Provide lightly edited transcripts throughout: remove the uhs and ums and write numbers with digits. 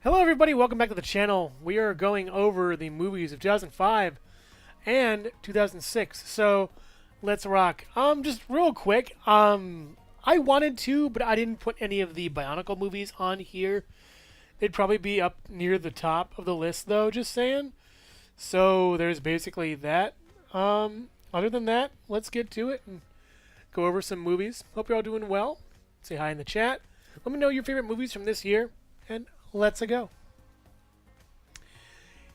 Hello everybody, welcome back to the channel. We are going over the movies of 2005 and 2006. So, let's rock. Just real quick, I wanted to, but I didn't put any of the Bionicle movies on here. They'd probably be up near the top of the list though, just saying. So, there's basically that. Other than that, let's get to it and go over some movies. Hope you're all doing well. Say hi in the chat. Let me know your favorite movies from this year, and let's go.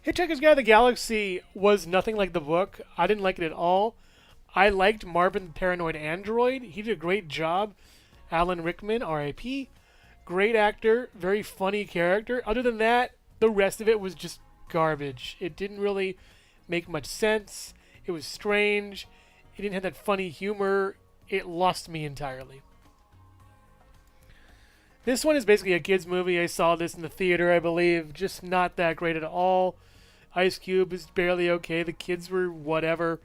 Hitchhiker's Guide to the Galaxy was nothing like the book. I didn't like it at all. I liked Marvin the Paranoid Android. He did a great job. Alan Rickman, R.I.P. Great actor, very funny character. Other than that, the rest of it was just garbage. It didn't really make much sense. It was strange. It didn't have that funny humor. It lost me entirely. This one is basically a kid's movie. I saw this in the theater, I believe. Just not that great at all. Ice Cube is barely okay. The kids were whatever.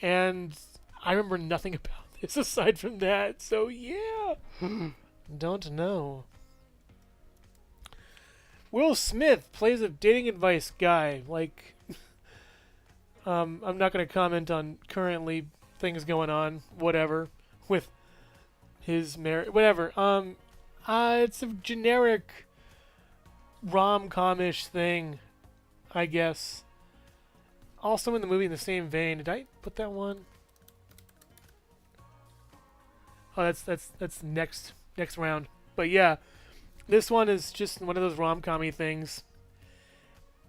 And I remember nothing about this aside from that. So, yeah. Don't know. Will Smith plays a dating advice guy. Like, I'm not going to comment on currently things going on. Whatever. With his marriage. Whatever. It's a generic rom-com-ish thing, I guess. Also in the movie in the same vein. Did I put that one? Oh, that's next round. But yeah, this one is just one of those rom-com-y things.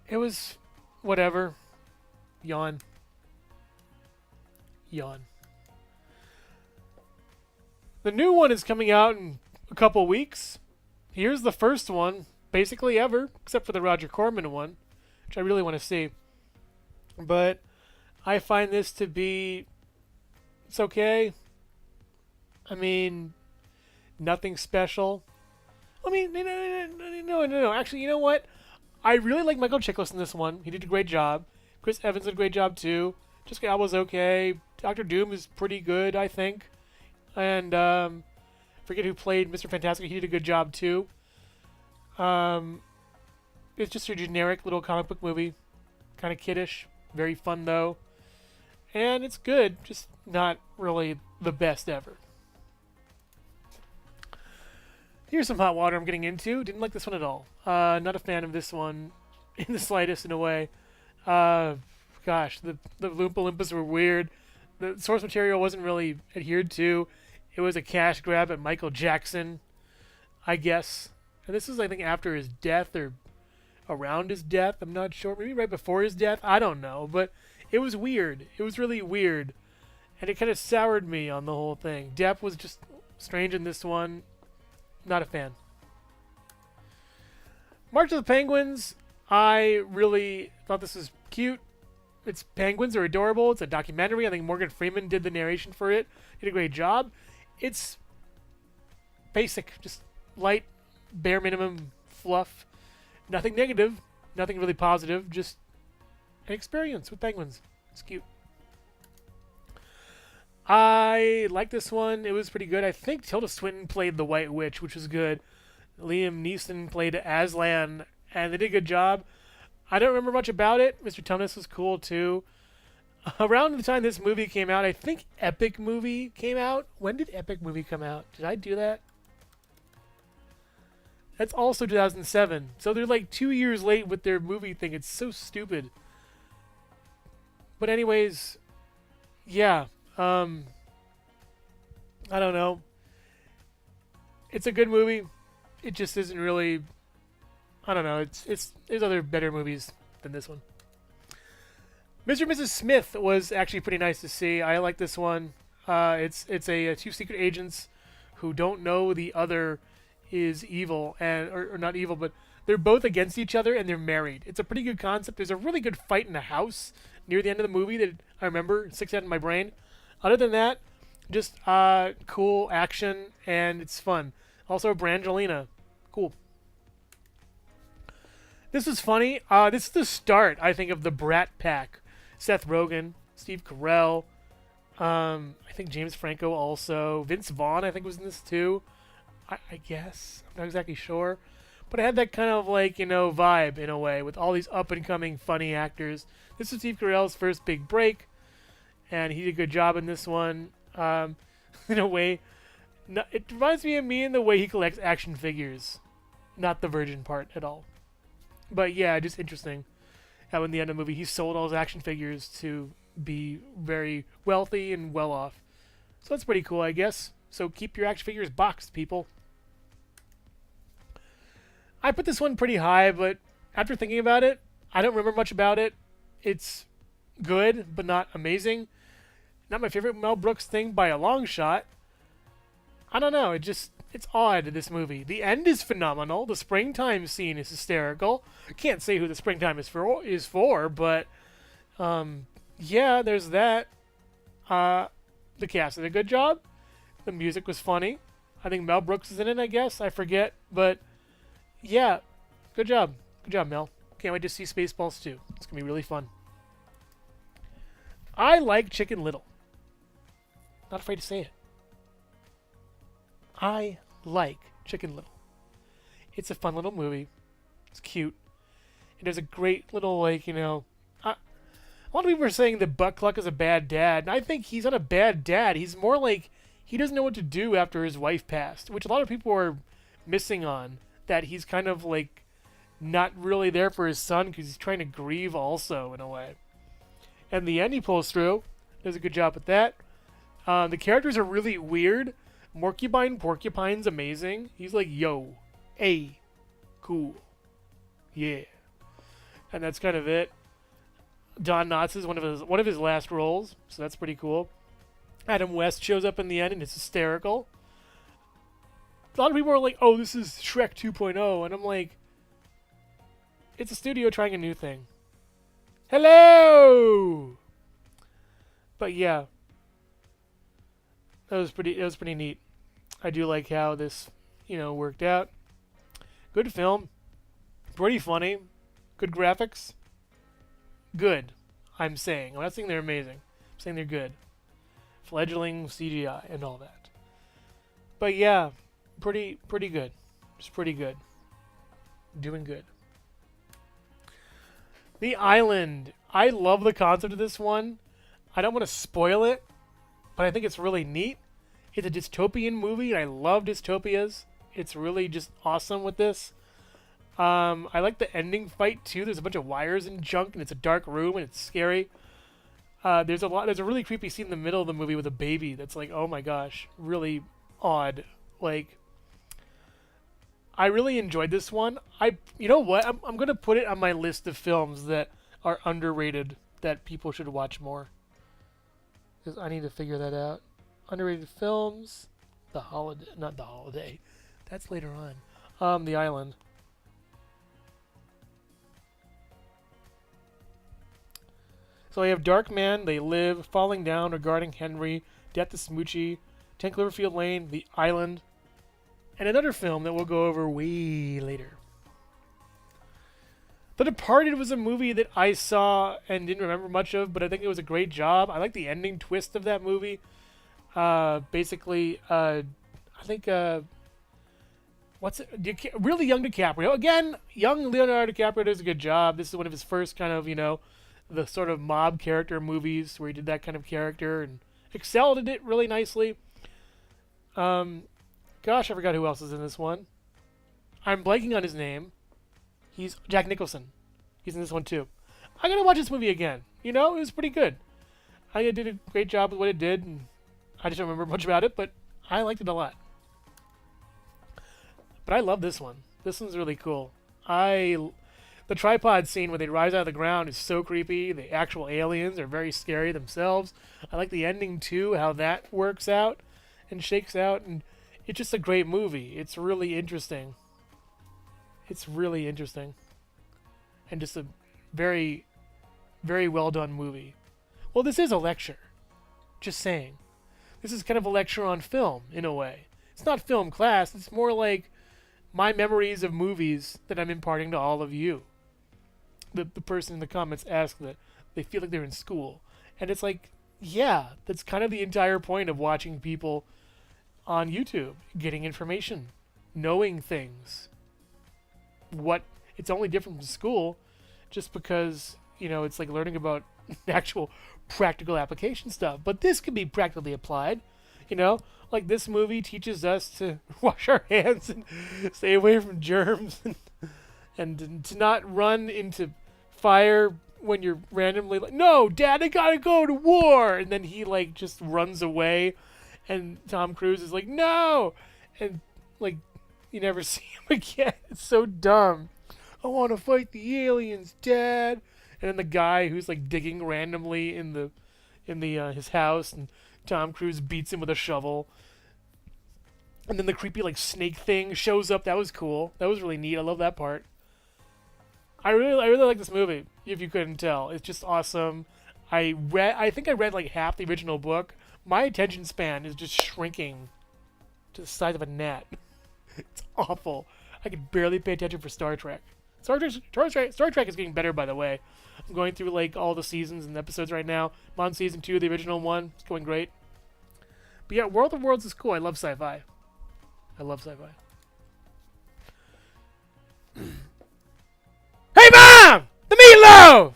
It was whatever. Yawn. Yawn. The new one is coming out in a couple weeks. Here's the first one, basically ever, except for the Roger Corman one, which I really want to see. But I find this to be, it's okay. I mean, nothing special. I mean, no. Actually, you know what? I really like Michael Chiklis in this one. He did a great job. Chris Evans did a great job too. Jessica Alba's okay. Doctor Doom is pretty good, I think. And forget who played Mr. Fantastic. He did a good job too. It's just a generic little comic book movie, kind of kiddish, very fun though, and it's good. Just not really the best ever. Here's some hot water I'm getting into. Didn't like this one at all. Not a fan of this one in the slightest, in a way. Gosh, the Loompa Loompas were weird. The source material wasn't really adhered to. It was a cash grab at Michael Jackson, I guess. And this is, I think, after his death or around his death. I'm not sure. Maybe right before his death. I don't know. But it was weird. It was really weird. And it kind of soured me on the whole thing. Depp was just strange in this one. Not a fan. March of the Penguins. I really thought this was cute. Its penguins are adorable. It's a documentary. I think Morgan Freeman did the narration for it. Did a great job. It's basic, just light, bare minimum fluff. Nothing negative, nothing really positive, just an experience with penguins. It's cute. I like this one. It was pretty good. I think Tilda Swinton played the White Witch, which was good. Liam Neeson played Aslan, and they did a good job. I don't remember much about it. Mr. Tumnus was cool, too. Around the time this movie came out, I think Epic Movie came out. When did Epic Movie come out? Did I do that? That's also 2007. So they're like 2 years late with their movie thing. It's so stupid. But anyways, yeah. I don't know. It's a good movie. It just isn't really... I don't know. There's other better movies than this one. Mr. and Mrs. Smith was actually pretty nice to see. I like this one. It's two secret agents who don't know the other is evil, and or not evil, but they're both against each other and they're married. It's a pretty good concept. There's a really good fight in the house near the end of the movie that I remember sticks out in my brain. Other than that, just cool action and it's fun. Also, Brangelina, cool. This is funny. This is the start, I think, of the Brat Pack. Seth Rogen, Steve Carell, I think James Franco also. Vince Vaughn, I think, was in this too. I guess. I'm not exactly sure. but it had that kind of like, vibe in a way with all these up and coming funny actors. This was Steve Carell's first big break, and he did a good job in this one. In a way, it reminds me in the way he collects action figures, not the virgin part at all. But yeah, just interesting how in the end of the movie he sold all his action figures to be very wealthy and well off. So that's pretty cool, I guess. So keep your action figures boxed, people. I put this one pretty high, but after thinking about it, I don't remember much about it. It's good, but not amazing. Not my favorite Mel Brooks thing by a long shot. I don't know. It's odd, this movie. The end is phenomenal. The springtime scene is hysterical. I can't say who the springtime is for, but yeah, there's that. The cast did a good job. The music was funny. I think Mel Brooks is in it, I guess. I forget, but yeah, good job. Good job, Mel. Can't wait to see Spaceballs 2. It's going to be really fun. I like Chicken Little. Not afraid to say it. I like Chicken Little. It's a fun little movie. It's cute. It has a great little, a lot of people are saying that Buck Cluck is a bad dad, and I think he's not a bad dad. He's more like he doesn't know what to do after his wife passed, which a lot of people are missing on. That he's kind of like not really there for his son because he's trying to grieve also in a way. And the end he pulls through. Does a good job with that. The characters are really weird. Porcupine's amazing. He's like, yo, hey, cool, yeah. And that's kind of it. Don Knotts is one of his last roles, so that's pretty cool. Adam West shows up in the end and it's hysterical. A lot of people are like, oh, this is Shrek 2.0, and I'm like, it's a studio trying a new thing. Hello! But yeah, that was pretty neat. I do like how this, worked out. Good film. Pretty funny. Good graphics. Good, I'm saying. I'm not saying they're amazing. I'm saying they're good. Fledgling CGI and all that. But yeah, pretty good. Just pretty good. Doing good. The Island. I love the concept of this one. I don't want to spoil it, but I think it's really neat. It's a dystopian movie, and I love dystopias. It's really just awesome with this. I like the ending fight too. There's a bunch of wires and junk, and it's a dark room, and it's scary. There's a really creepy scene in the middle of the movie with a baby that's like, oh my gosh, really odd. Like, I really enjoyed this one. You know what? I'm gonna put it on my list of films that are underrated that people should watch more. Because I need to figure that out. Underrated films, not The Holiday. That's later on. The Island. So I have Dark Man, They Live, Falling Down, Regarding Henry, Death to Smoochie, 10 Cloverfield Lane, The Island, and another film that we'll go over way later. The Departed was a movie that I saw and didn't remember much of, but I think it was a great job. I like the ending twist of that movie. Basically, I think, really young DiCaprio. Again, young Leonardo DiCaprio does a good job. This is one of his first kind of, the sort of mob character movies where he did that kind of character and excelled at it really nicely. Gosh, I forgot who else is in this one. I'm blanking on his name. He's Jack Nicholson. He's in this one too. I gotta watch this movie again. It was pretty good. I did a great job with what it did, and I just don't remember much about it, but I liked it a lot. But I love this one. This one's really cool. The tripod scene where they rise out of the ground is so creepy. The actual aliens are very scary themselves. I like the ending too, how that works out and shakes out, and it's just a great movie. It's really interesting. And just a very, very well done movie. Well, this is a lecture. Just saying. This is kind of a lecture on film, in a way. It's not film class. It's more like my memories of movies that I'm imparting to all of you. The person in the comments asked that they feel like they're in school. And it's like, yeah, that's kind of the entire point of watching people on YouTube. Getting information. Knowing things. what it's only different from school, just because it's like learning about actual practical application stuff. But this can be practically applied. Like this movie teaches us to wash our hands and stay away from germs and to not run into fire when you're randomly like, no, Dad, I gotta go to war, and then he like just runs away, and Tom Cruise is like, no, and like you never see him again. It's so dumb. I want to fight the aliens, Dad. And then the guy who's like digging randomly in the his house, and Tom Cruise beats him with a shovel. And then the creepy like snake thing shows up. That was cool. That was really neat. I love that part. I really like this movie. If you couldn't tell, it's just awesome. I think I read like half the original book. My attention span is just shrinking to the size of a gnat. It's awful. I could barely pay attention for Star Trek. Star Trek is getting better, by the way. I'm going through like all the seasons and episodes right now. I'm on season 2 of the original one. It's going great. But yeah, World of Worlds is cool. I love sci-fi. I love sci-fi. Hey, Mom! The meatloaf!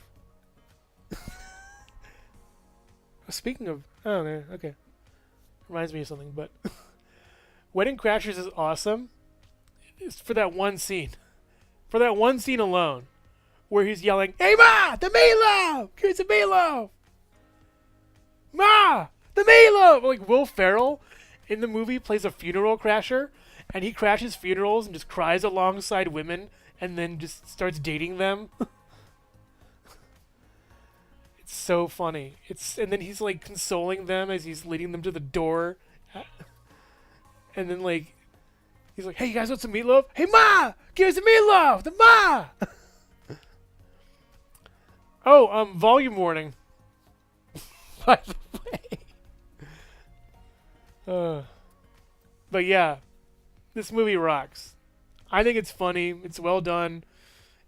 Speaking of... Oh, there. Okay. Reminds me of something, but... Wedding Crashers is awesome. It's for that one scene. For that one scene alone. Where he's yelling, hey, Ma! The meatloaf! Here's the meatloaf! Ma! The meatloaf! Like, Will Ferrell in the movie plays a funeral crasher, and he crashes funerals and just cries alongside women and then just starts dating them. It's so funny. And then he's like consoling them as he's leading them to the door. And then like he's like, hey, you guys want some meatloaf? Hey, Ma! Give us some meatloaf! The Ma! Oh, volume warning. By the way. But yeah, this movie rocks. I think it's funny. It's well done.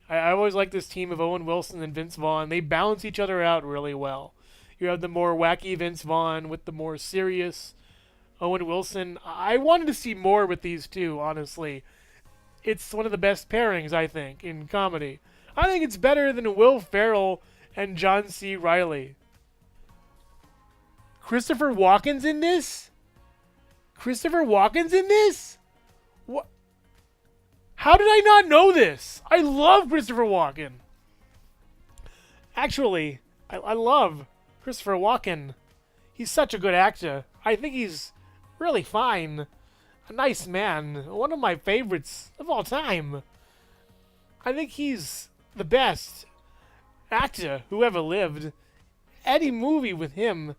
I always like this team of Owen Wilson and Vince Vaughn. They balance each other out really well. You have the more wacky Vince Vaughn with the more serious Owen Wilson. I wanted to see more with these two, honestly. It's one of the best pairings, I think, in comedy. I think it's better than Will Ferrell and John C. Reilly. Christopher Walken's in this? Christopher Walken's in this? What? How did I not know this? I love Christopher Walken. Actually, I love Christopher Walken. He's such a good actor. I think he's really fine. A nice man. One of my favorites of all time. I think he's the best actor who ever lived. Any movie with him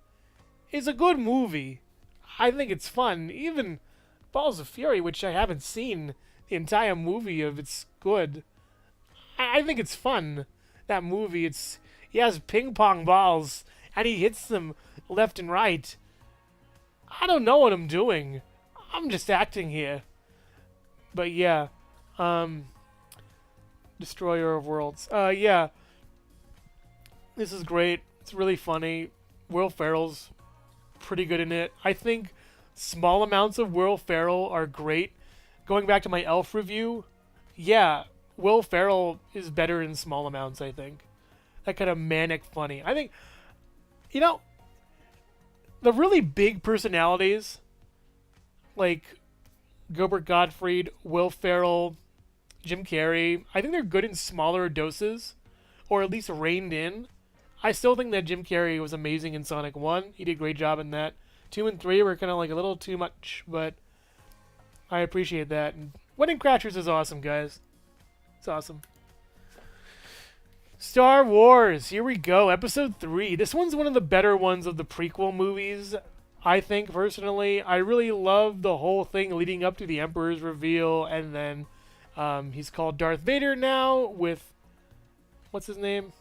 is a good movie. I think it's fun. Even Balls of Fury, which I haven't seen the entire movie of, it's good. I think it's fun. That movie, he has ping pong balls and he hits them left and right. I don't know what I'm doing. I'm just acting here. But yeah, Destroyer of Worlds. Yeah, this is great. It's really funny. Will Ferrell's pretty good in it. I think small amounts of Will Ferrell are great. Going back to my Elf review, yeah, Will Ferrell is better in small amounts, I think. That kind of manic funny. I think, the really big personalities, like Gilbert Gottfried, Will Ferrell, Jim Carrey, I think they're good in smaller doses, or at least reined in. I still think that Jim Carrey was amazing in Sonic 1. He did a great job in that. 2 and 3 were kind of like a little too much, but I appreciate that. And Wedding Crashers is awesome, guys. It's awesome. Star Wars. Here we go. Episode 3. This one's one of the better ones of the prequel movies, I think, personally. I really love the whole thing leading up to the Emperor's reveal, and then he's called Darth Vader now with... What's his name?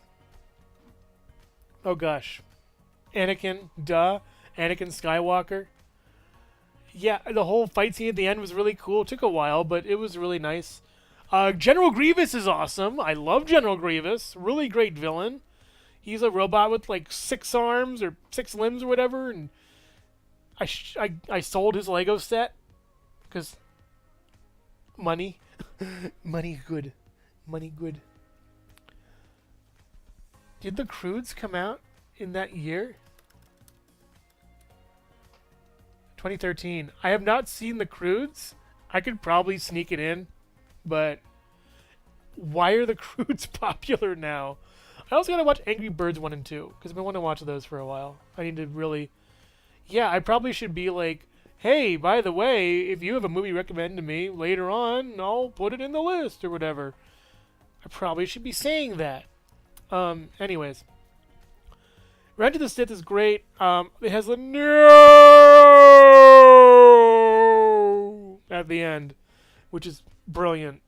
Oh, gosh. Anakin. Duh. Anakin Skywalker. Yeah, the whole fight scene at the end was really cool. It took a while, but it was really nice. General Grievous is awesome. I love General Grievous. Really great villain. He's a robot with like 6 arms or 6 limbs or whatever, and I sold his Lego set because money. Money good. Money good. Did The Croods come out in that year? 2013. I have not seen The Croods. I could probably sneak it in, but why are The Croods popular now? I also gotta watch Angry Birds 1 and 2, because I've been wanting to watch those for a while. I need to really... Yeah, I probably should be like, hey, by the way, if you have a movie recommended to me later on, I'll put it in the list, or whatever. I probably should be saying that. Anyways. Revenge of the Sith is great. It has a no at the end, which is brilliant.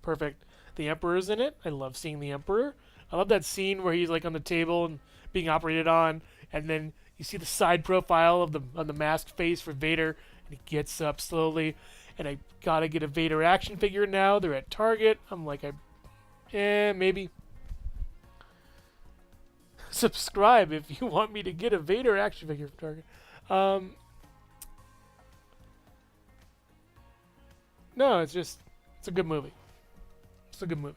Perfect. The Emperor's in it. I love seeing the Emperor. I love that scene where he's like on the table and being operated on, and then you see the side profile of the masked face for Vader, and he gets up slowly. And I gotta get a Vader action figure now. They're at Target. I'm like, maybe. Subscribe if you want me to get a Vader action figure from Target. No, it's a good movie. It's a good movie.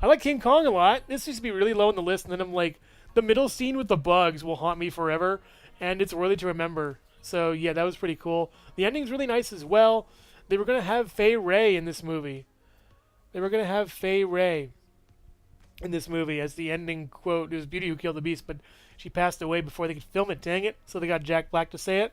I like King Kong a lot. This used to be really low on the list, and then I'm like, the middle scene with the bugs will haunt me forever, and it's worthy to remember. So yeah, that was pretty cool. The ending's really nice as well. They were gonna have Fay Wray in this movie. They were gonna have Fay Wray in this movie as the ending quote. It was Beauty who killed the beast, but she passed away before they could film it. Dang it! So they got Jack Black to say it.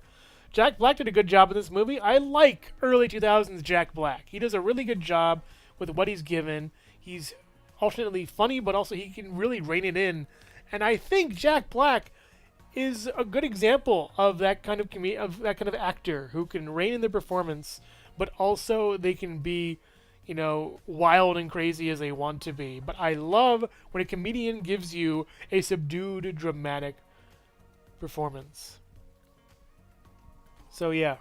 Jack Black did a good job in this movie. I like early 2000s Jack Black. He does a really good job with what he's given. He's alternately funny, but also he can really rein it in. And I think Jack Black is a good example of that kind of that kind of actor who can rein in their performance, but also they can be, wild and crazy as they want to be. But I love when a comedian gives you a subdued, dramatic performance. So yeah,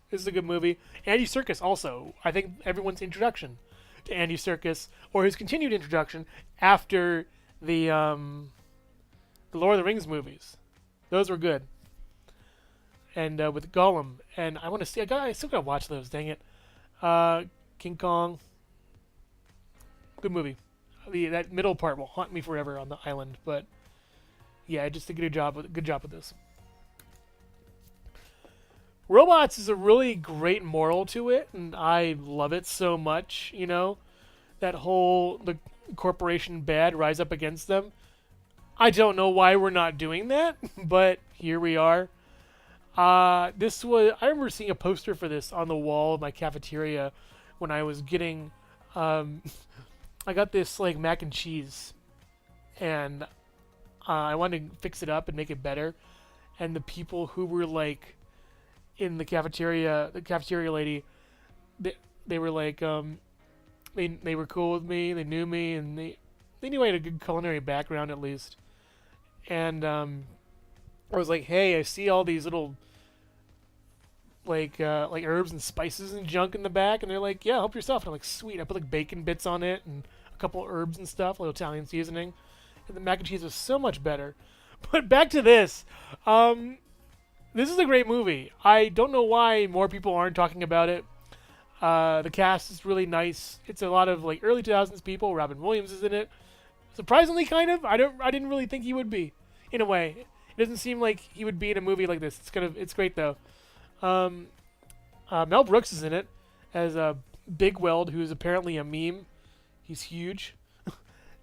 this is a good movie. Andy Serkis also. I think everyone's introduction to Andy Serkis, or his continued introduction after the Lord of the Rings movies. Those were good. And with Gollum. And I want to see... I still got to watch those, dang it. King Kong. Good movie. That middle part will haunt me forever on the island. But yeah, I just did a good job with this. Robots is a really great moral to it, and I love it so much, That whole, the corporation bad, rise up against them. I don't know why we're not doing that, but here we are. I remember seeing a poster for this on the wall of my cafeteria when I was getting, I got this, mac and cheese, and I wanted to fix it up and make it better, and the people who were, in the cafeteria lady, they were they were cool with me, they knew me, and they knew I had a good culinary background at least. And I was like, hey, I see all these little like herbs and spices and junk in the back, and they're like, yeah, help yourself. And I'm like, sweet. I put bacon bits on it and a couple herbs and stuff, little Italian seasoning, and the mac and cheese was so much better. But back to this. This is a great movie. I don't know why more people aren't talking about it. The cast is really nice. It's a lot of early 2000s people. Robin Williams is in it. Surprisingly, kind of. I didn't really think he would be. In a way, it doesn't seem like he would be in a movie like this. It's great though. Mel Brooks is in it as Big Weld, who is apparently a meme. He's huge.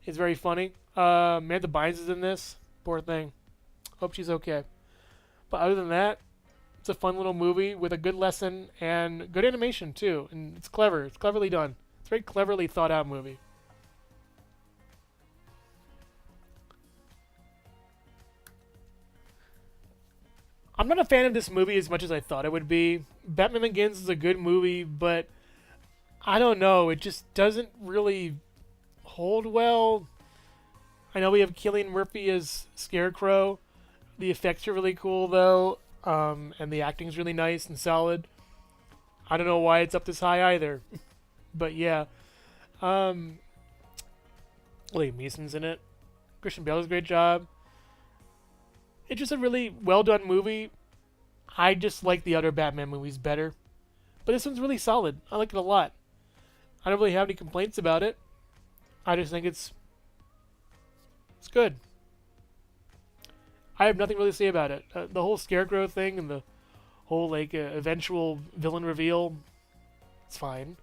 It's very funny. Amanda Bynes is in this. Poor thing. Hope she's okay. But other than that, it's a fun little movie with a good lesson and good animation too. And it's clever. It's cleverly done. It's a very cleverly thought out movie. I'm not a fan of this movie as much as I thought it would be. Batman Begins is a good movie, but I don't know. It just doesn't really hold well. I know we have Cillian Murphy as Scarecrow. The effects are really cool, though, and the acting's really nice and solid. I don't know why it's up this high either, but yeah. Liam Neeson's in it. Christian Bale does a great job. It's just a really well-done movie. I just like the other Batman movies better, But this one's really solid. I like it a lot. I don't really have any complaints about it. I just think it's good. I have nothing really to say about it. The whole Scarecrow thing and the whole like eventual villain reveal, it's fine.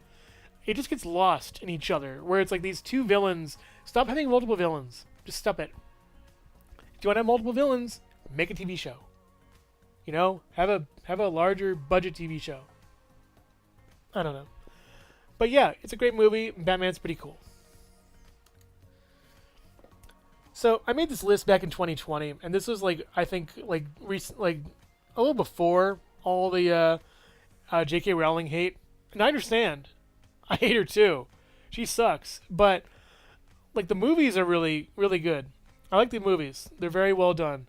It just gets lost in each other, where it's like these two villains. Stop having multiple villains. Just stop it. If you want to have multiple villains, make a TV show. You know, have a larger budget TV show. I don't know. But yeah, it's a great movie. Batman's pretty cool. So I made this list back in 2020, and this was like I think like recent, like a little before all the J.K. Rowling hate, and I understand. I hate her too. She sucks, but like the movies are really really good. I like the movies. They're very well done.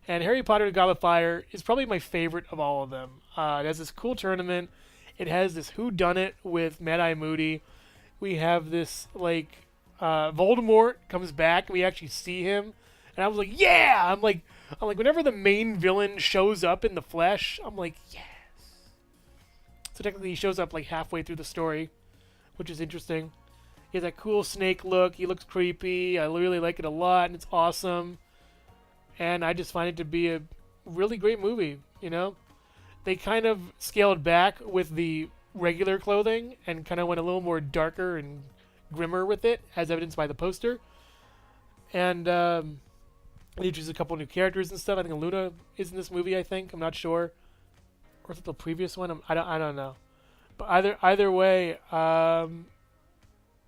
And Harry Potter and the Goblet of Fire is probably my favorite of all of them. It has this cool tournament. It has this whodunit with Mad-Eye Moody. We have this like Voldemort comes back. We actually see him, and I was like, yeah! I'm like, whenever the main villain shows up in the flesh, I'm like, yes. So technically, he shows up like halfway through the story, which is interesting. He has that cool snake look. He looks creepy. I really like it a lot, and it's awesome. And I just find it to be a really great movie. You know, they kind of scaled back with the regular clothing and kind of went a little more darker and grimmer with it, as evidenced by the poster. And they introduced a couple new characters and stuff. I think Luna is in this movie. I think, I'm not sure, or is it the previous one? I don't know. But either way,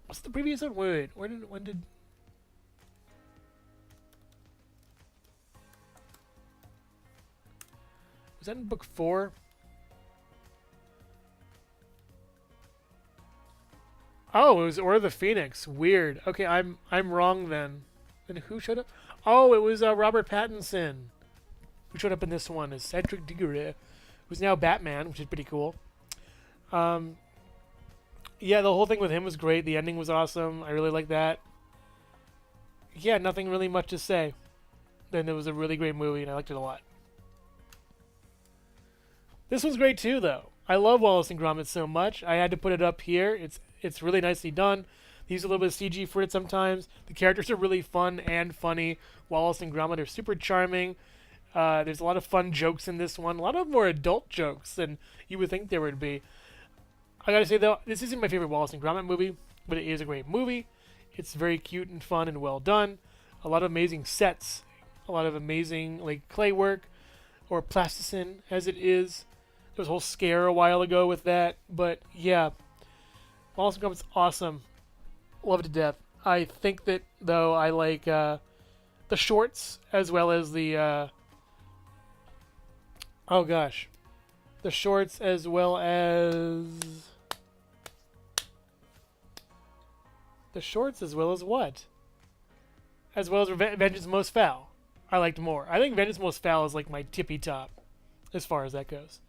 what's the previous one? Wait, when did? Was that in book 4? Oh, it was Order of the Phoenix. Weird. Okay, I'm wrong then. Then who showed up? Oh, it was Robert Pattinson, who showed up in this one as Cedric Diggory, who's now Batman, which is pretty cool. Yeah, the whole thing with him was great. The ending was awesome. I really like that. Yeah, nothing really much to say. Then it was a really great movie, and I liked it a lot. This one's great too, though. I love Wallace and Gromit so much. I had to put it up here. It's really nicely done. They use a little bit of CG for it sometimes. The characters are really fun and funny. Wallace and Gromit are super charming. There's a lot of fun jokes in this one. A lot of more adult jokes than you would think there would be. I gotta say, though, this isn't my favorite Wallace and Gromit movie, but it is a great movie. It's very cute and fun and well done. A lot of amazing sets. A lot of amazing like clay work, or plasticine as it is. There was a whole scare a while ago with that, but yeah, Wallace and Gromit's awesome. Love it to death. I think that though I like the shorts as well as the oh gosh, the shorts as well as what? As well as Vengeance Most Foul. I liked more. I think Vengeance Most Foul is like my tippy top as far as that goes.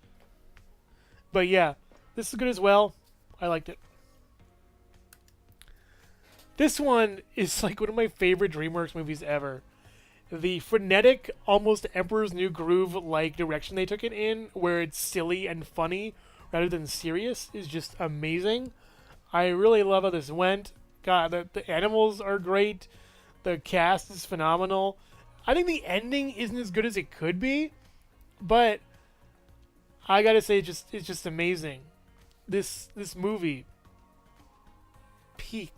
But yeah, this is good as well. I liked it. This one is like one of my favorite DreamWorks movies ever. The frenetic, almost Emperor's New Groove-like direction they took it in, where it's silly and funny rather than serious, is just amazing. I really love how this went. God, the animals are great. The cast is phenomenal. I think the ending isn't as good as it could be, but I gotta say, it's just amazing. This movie, peak.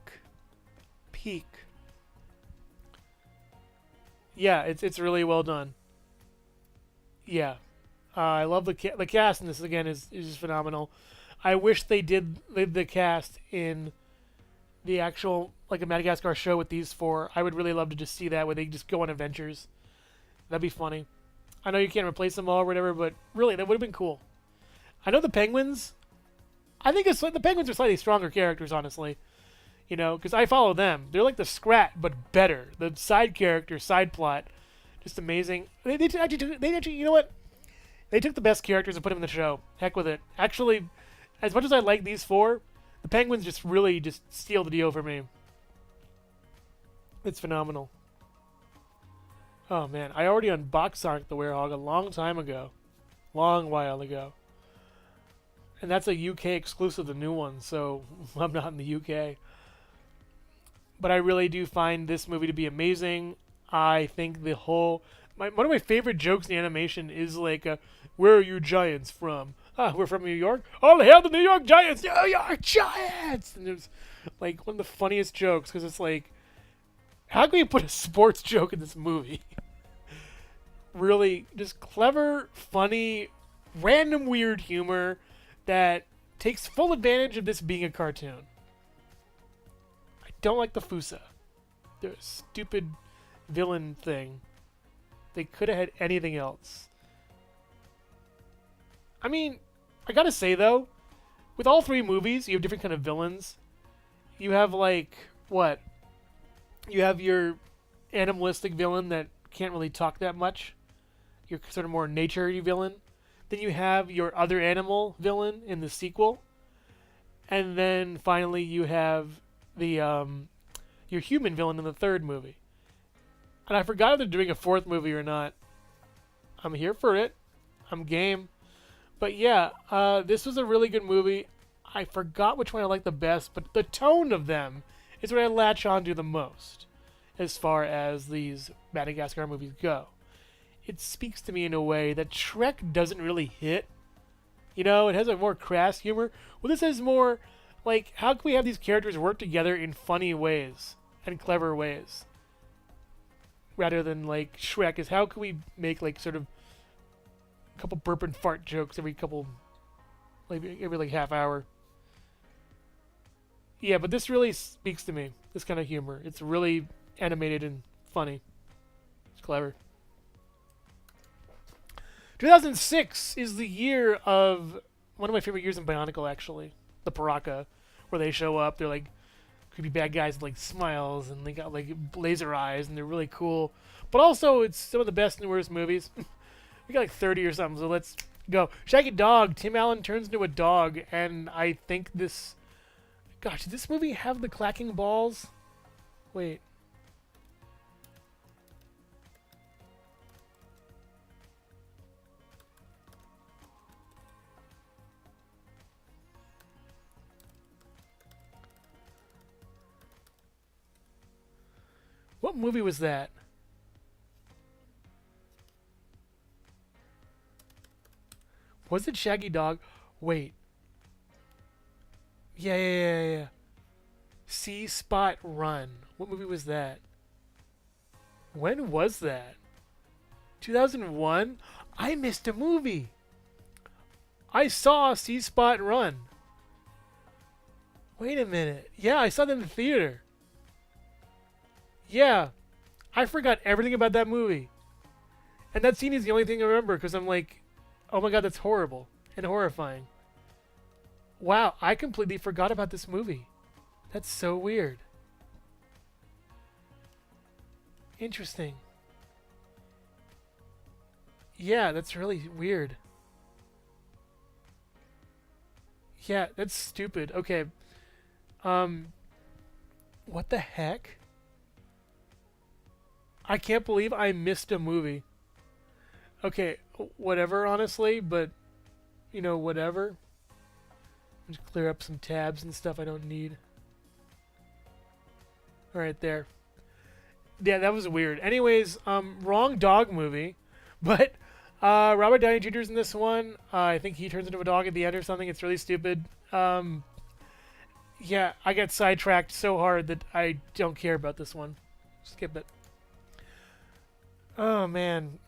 Yeah, it's really well done. Yeah, I love the cast in this again is just phenomenal. I wish they did the cast in the actual like a Madagascar show with these four. I would really love to just see that where they just go on adventures. That'd be funny. I know you can't replace them all or whatever, but really that would have been cool. I know the penguins. I think the penguins are slightly stronger characters, honestly. You know, because I follow them. They're like the Scrat, but better. The side character, side plot, just amazing. They actually, you know what? They took the best characters and put them in the show. Heck with it. Actually, as much as I like these four, the penguins just really just steal the deal for me. It's phenomenal. Oh man, I already unboxed Sonic the Werewolf a long time ago. Long while ago. And that's a UK exclusive, the new one, so I'm not in the UK. But I really do find this movie to be amazing. I think the whole one of my favorite jokes in animation is like, "Where are you Giants from?" Ah, we're from New York. All hail the New York Giants! New York Giants! And it's like one of the funniest jokes because it's like, how can you put a sports joke in this movie? Really, just clever, funny, random, weird humor that takes full advantage of this being a cartoon. I don't like the Fusa. They're a stupid villain thing. They could have had anything else. I mean, I gotta say though, with all three movies, you have different kind of villains. You have like, what? You have your animalistic villain that can't really talk that much. Your sort of more nature-y villain. Then you have your other animal villain in the sequel. And then finally you have the your human villain in the third movie. And I forgot if they're doing a fourth movie or not. I'm here for it. I'm game. But yeah, this was a really good movie. I forgot which one I liked the best, but the tone of them is what I latch onto the most as far as these Madagascar movies go. It speaks to me in a way that Shrek doesn't really hit. You know, it has a more crass humor. Well, this is more like, how can we have these characters work together in funny ways and clever ways? Rather than like Shrek is, how can we make like sort of a couple burp and fart jokes every like half hour. Yeah, but this really speaks to me, this kind of humor. It's really animated and funny. It's clever. 2006 is the year of one of my favorite years in Bionicle, actually. The Paraka, where they show up. They're like creepy bad guys with like smiles, and they got like laser eyes, and they're really cool. But also, it's some of the best and worst movies. We got like 30 or something, so let's go. Shaggy Dog. Tim Allen turns into a dog, and I think this... Gosh, did this movie have the clacking balls? Wait. What movie was that? Was it Shaggy Dog? Wait. Yeah. See Spot Run. What movie was that? When was that? 2001? I missed a movie. I saw See Spot Run. Wait a minute. Yeah, I saw that in the theater. Yeah. I forgot everything about that movie. And that scene is the only thing I remember because I'm like, oh my god, that's horrible and horrifying. Wow, I completely forgot about this movie. That's so weird. Interesting. Yeah, that's really weird. Yeah, that's stupid. Okay. What the heck? I can't believe I missed a movie. Okay, whatever, honestly, but, you know, whatever. Just clear up some tabs and stuff I don't need. Alright, there. Yeah, that was weird. Anyways, wrong dog movie. But Robert Downey Jr.'s in this one. I think he turns into a dog at the end or something. It's really stupid. Yeah, I got sidetracked so hard that I don't care about this one. Skip it. Oh, man.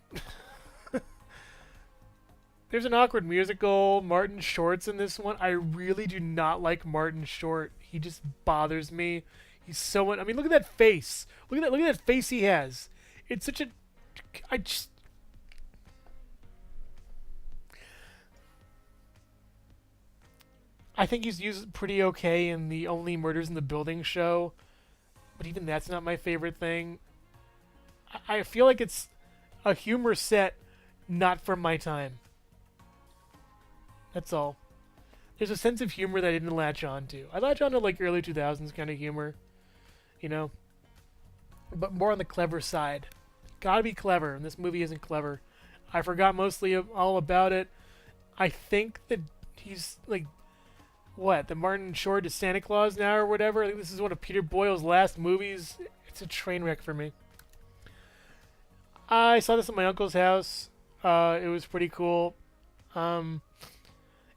There's an awkward musical. Martin Short's in this one. I really do not like Martin Short. He just bothers me. He's so... I mean, look at that face. Look at that face he has. It's such a... I think he's used pretty okay in the Only Murders in the Building show. But even that's not my favorite thing. I feel like it's a humor set not from my time. That's all. There's a sense of humor that I didn't latch on to. I latch on to like early 2000s kind of humor, you know, but more on the clever side. Gotta be clever, and this movie isn't clever. I forgot mostly all about it. I think that he's like what, the Martin Short is Santa Claus now or whatever. I think this is one of Peter Boyle's last movies. It's a train wreck for me. I saw this at my uncle's house. It was pretty cool. Um,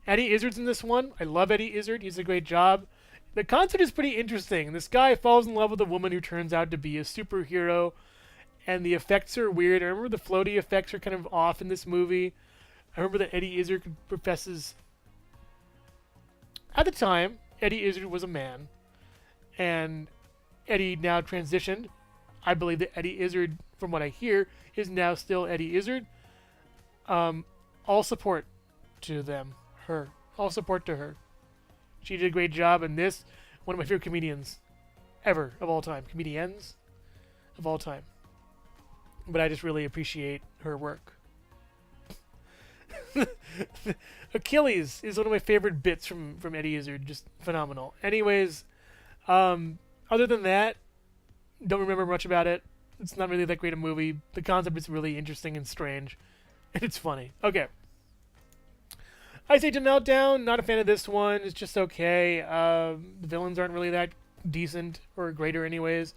Eddie Izzard's in this one. I love Eddie Izzard. He's a great job. The concept is pretty interesting. This guy falls in love with a woman who turns out to be a superhero, and the effects are weird. I remember the floaty effects are kind of off in this movie. I remember that Eddie Izzard professes... At the time, Eddie Izzard was a man, and Eddie now transitioned. I believe that Eddie Izzard, from what I hear, is now still Eddie Izzard. All support to them. Her. All support to her. She did a great job in this. One of my favorite comedians ever, of all time. Comedians of all time. But I just really appreciate her work. Achilles is one of my favorite bits from Eddie Izzard. Just phenomenal. Anyways, other than that, don't remember much about it. It's not really that great a movie. The concept is really interesting and strange. And it's funny. Okay. Ice Age of Meltdown, not a fan of this one. It's just okay. The villains aren't really that decent or greater anyways.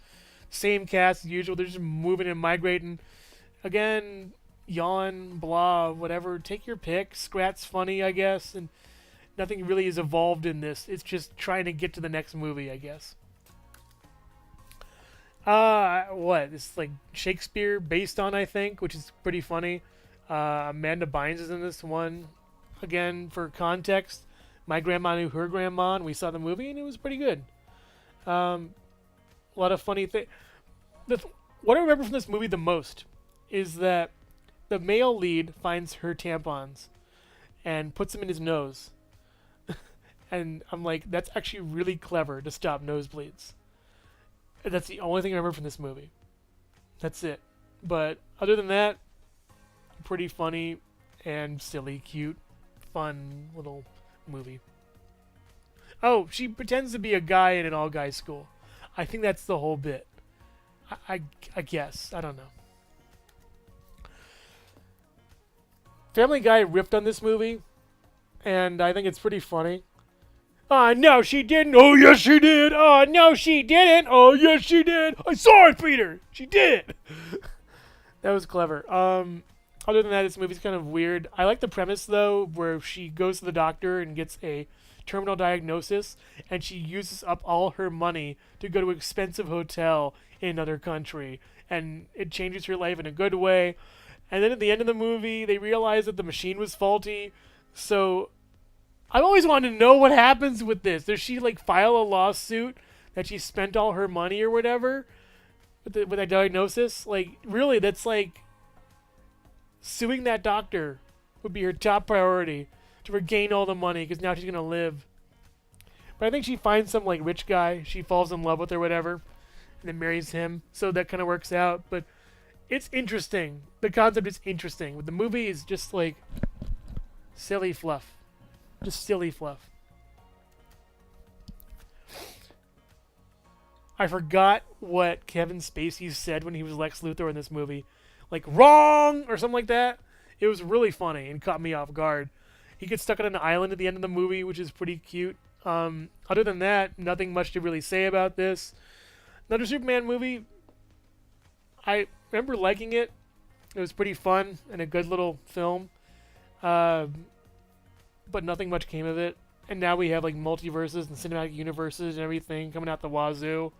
Same cast as usual. They're just moving and migrating. Again, yawn, blah, whatever. Take your pick. Scrat's funny, I guess. And nothing really is evolved in this. It's just trying to get to the next movie, I guess. What? It's like Shakespeare based on, I think, which is pretty funny. Amanda Bynes is in this one. Again, for context, my grandma knew her grandma, and we saw the movie, and it was pretty good. A lot of funny things. What I remember from this movie the most is that the male lead finds her tampons and puts them in his nose. And I'm like, that's actually really clever to stop nosebleeds. And that's the only thing I remember from this movie. That's it. But other than that, pretty funny and silly, cute, fun little movie. Oh, she pretends to be a guy in an all-guys school. I think that's the whole bit. I guess. I don't know. Family Guy riffed on this movie, and I think it's pretty funny. No, she didn't. Oh, yes, she did. No, she didn't. Oh, yes, she did. I saw it, Peter. She did. That was clever. Other than that, this movie's kind of weird. I like the premise, though, where she goes to the doctor and gets a terminal diagnosis, and she uses up all her money to go to an expensive hotel in another country, and it changes her life in a good way. And then at the end of the movie, they realize that the machine was faulty, so I've always wanted to know what happens with this. Does she, like, file a lawsuit that she spent all her money or whatever with that diagnosis? Like, really, that's like suing that doctor would be her top priority to regain all the money because now she's going to live. But I think she finds some, like, rich guy she falls in love with or whatever and then marries him. So that kind of works out. But it's interesting. The concept is interesting. But the movie is just, like, silly fluff. Just silly fluff. I forgot what Kevin Spacey said when he was Lex Luthor in this movie. Like, wrong! Or something like that. It was really funny and caught me off guard. He gets stuck on an island at the end of the movie, which is pretty cute. Other than that, nothing much to really say about this. Another Superman movie. I remember liking it. It was pretty fun and a good little film. But nothing much came of it. And now we have, like, multiverses and cinematic universes and everything coming out the wazoo.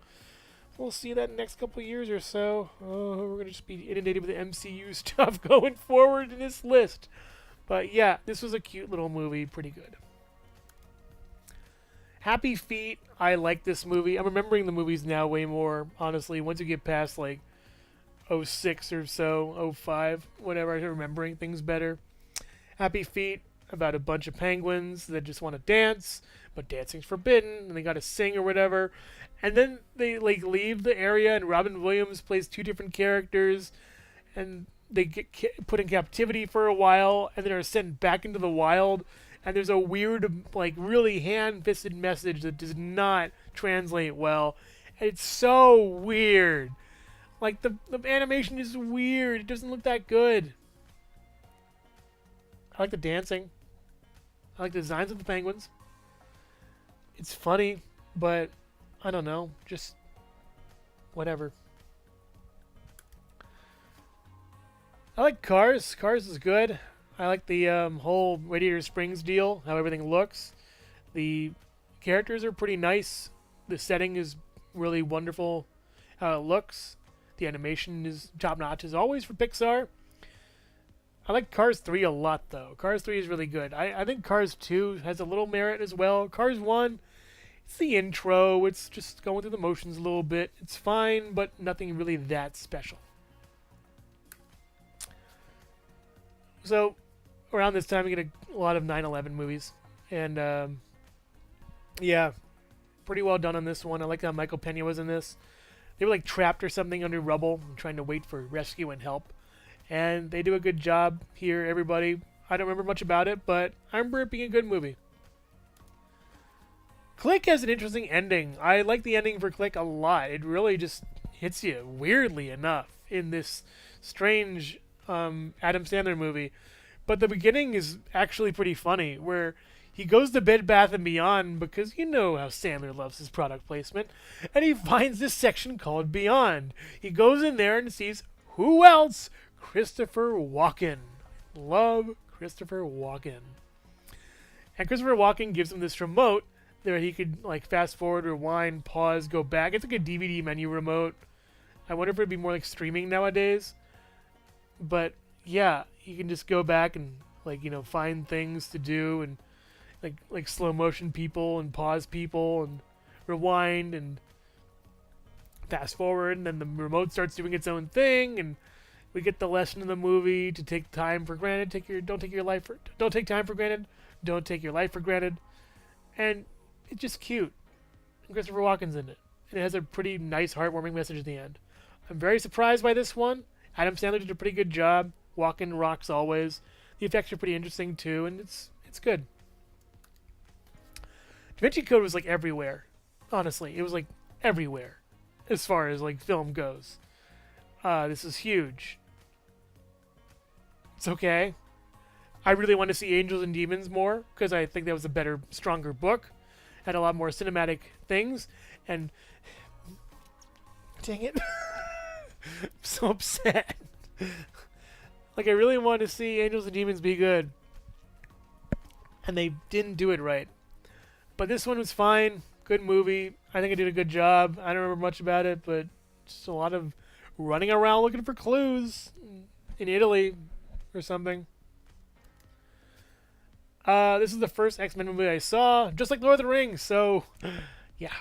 We'll see that in the next couple of years or so. Oh, we're going to just be inundated with the MCU stuff going forward in this list. But yeah, this was a cute little movie. Pretty good. Happy Feet. I like this movie. I'm remembering the movies now way more, honestly. Once you get past, like, 06 or so, 05, whatever, I'm remembering things better. Happy Feet, about a bunch of penguins that just want to dance, but dancing's forbidden, and they got to sing or whatever. And then they, like, leave the area, and Robin Williams plays two different characters, and they get put in captivity for a while, and then are sent back into the wild. And there's a weird, like, really hand-fisted message that does not translate well. And it's so weird. Like, the animation is weird. It doesn't look that good. I like the dancing. I like the designs of the penguins. It's funny, but I don't know, just whatever. I like Cars. Cars is good. I like the whole Radiator Springs deal, how everything looks. The characters are pretty nice. The setting is really wonderful, how it looks. The animation is top notch as always for Pixar. I like Cars 3 a lot, though. Cars 3 is really good. I think Cars 2 has a little merit as well. Cars 1, it's the intro. It's just going through the motions a little bit. It's fine, but nothing really that special. So, around this time, we get a lot of 9/11 movies. And, yeah, pretty well done on this one. I like how Michael Pena was in this. They were, like, trapped or something under rubble and trying to wait for rescue and help. And they do a good job here, everybody. I don't remember much about it, but I remember it being a good movie. Click has an interesting ending. I like the ending for Click a lot. It really just hits you, weirdly enough, in this strange Adam Sandler movie. But the beginning is actually pretty funny, where he goes to Bed Bath & Beyond because you know how Sandler loves his product placement, and he finds this section called Beyond. He goes in there and sees who else? Christopher Walken. Love Christopher Walken. And Christopher Walken gives him this remote that he could like fast forward, rewind, pause, go back. It's like a DVD menu remote. I wonder if it'd be more like streaming nowadays. But yeah, you can just go back and like, you know, find things to do and like slow motion people and pause people and rewind and fast forward, and then the remote starts doing its own thing, and we get the lesson in the movie to take time for granted. Don't take time for granted. Don't take your life for granted. And it's just cute. And Christopher Walken's in it. And it has a pretty nice, heartwarming message at the end. I'm very surprised by this one. Adam Sandler did a pretty good job. Walken rocks always. The effects are pretty interesting too, and it's good. Da Vinci Code was like everywhere. Honestly, it was like everywhere as far as like film goes. This is huge. It's okay. I really want to see Angels and Demons more because I think that was a better, stronger book. Had a lot more cinematic things. And dang it. I'm so upset. Like, I really want to see Angels and Demons be good. And they didn't do it right. But this one was fine. Good movie. I think I did a good job. I don't remember much about it, but just a lot of running around looking for clues in Italy or something. This is the first X-Men movie I saw, just like Lord of the Rings, so yeah.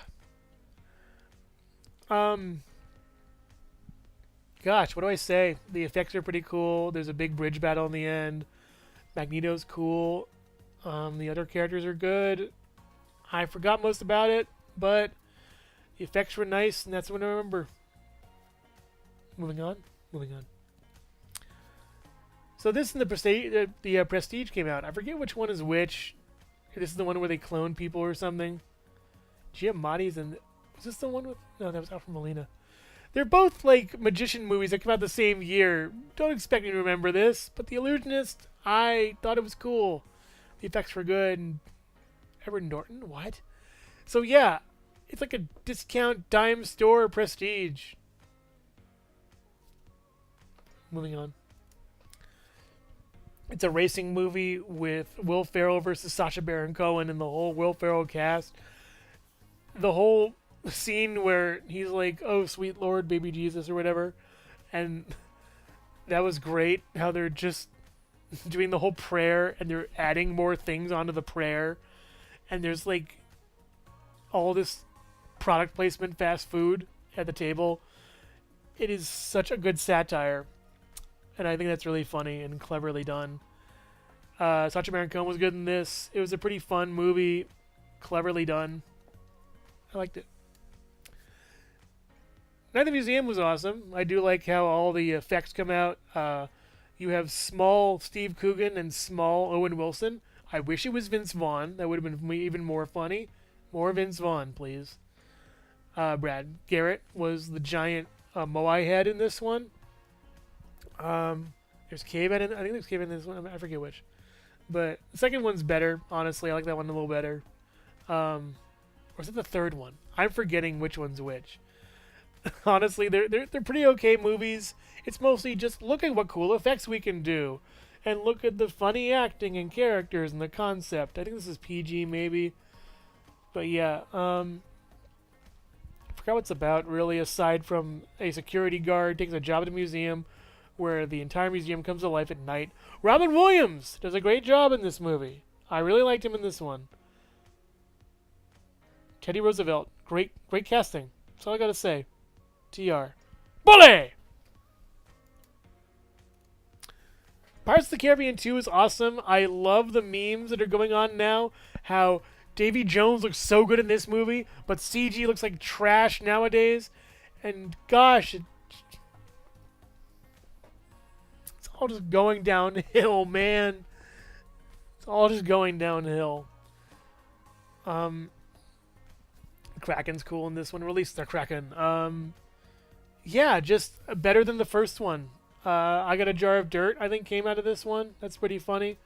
Gosh, what do I say? The effects are pretty cool. There's a big bridge battle in the end. Magneto's cool. The other characters are good. I forgot most about it, but the effects were nice, and that's what I remember. Moving on. So this and the Prestige came out. I forget which one is which. This is the one where they clone people or something. Giamatti's in. Was this the one with? No, that was Alfred Molina. They're both like magician movies that come out the same year. Don't expect me to remember this, but The Illusionist, I thought it was cool. The effects were good. And Edward Norton, what? So yeah, it's like a discount dime store Prestige. Moving on. It's a racing movie with Will Ferrell versus Sacha Baron Cohen and the whole Will Ferrell cast. The whole scene where he's like, "Oh, sweet Lord, baby Jesus," or whatever. And that was great, how they're just doing the whole prayer and they're adding more things onto the prayer. And there's like all this product placement, fast food at the table. It is such a good satire. And I think that's really funny and cleverly done. Sacha Baron Cohen was good in this. It was a pretty fun movie. Cleverly done. I liked it. Night at the Museum was awesome. I do like how all the effects come out. You have small Steve Coogan and small Owen Wilson. I wish it was Vince Vaughn. That would have been even more funny. More Vince Vaughn, please. Brad Garrett was the giant Moai head in this one. There's Caveman in, I think there's Caveman in this one. I forget which. But the second one's better, honestly. I like that one a little better. Or is it the third one? I'm forgetting which one's which. Honestly, they're pretty okay movies. It's mostly just look at what cool effects we can do, and look at the funny acting and characters and the concept. I think this is PG maybe, but yeah. I forgot what it's about really. Aside from a security guard takes a job at a museum, where the entire museum comes to life at night. Robin Williams does a great job in this movie. I really liked him in this one. Teddy Roosevelt, great casting. That's all I gotta say. TR. Bully! Pirates of the Caribbean 2 is awesome. I love the memes that are going on now. How Davy Jones looks so good in this movie, but CG looks like trash nowadays. And gosh, it's all just going downhill, man. It's all just going downhill. Kraken's cool in this one. Release the Kraken. Yeah, just better than the first one. I Got a Jar of Dirt, I think, came out of this one. That's pretty funny.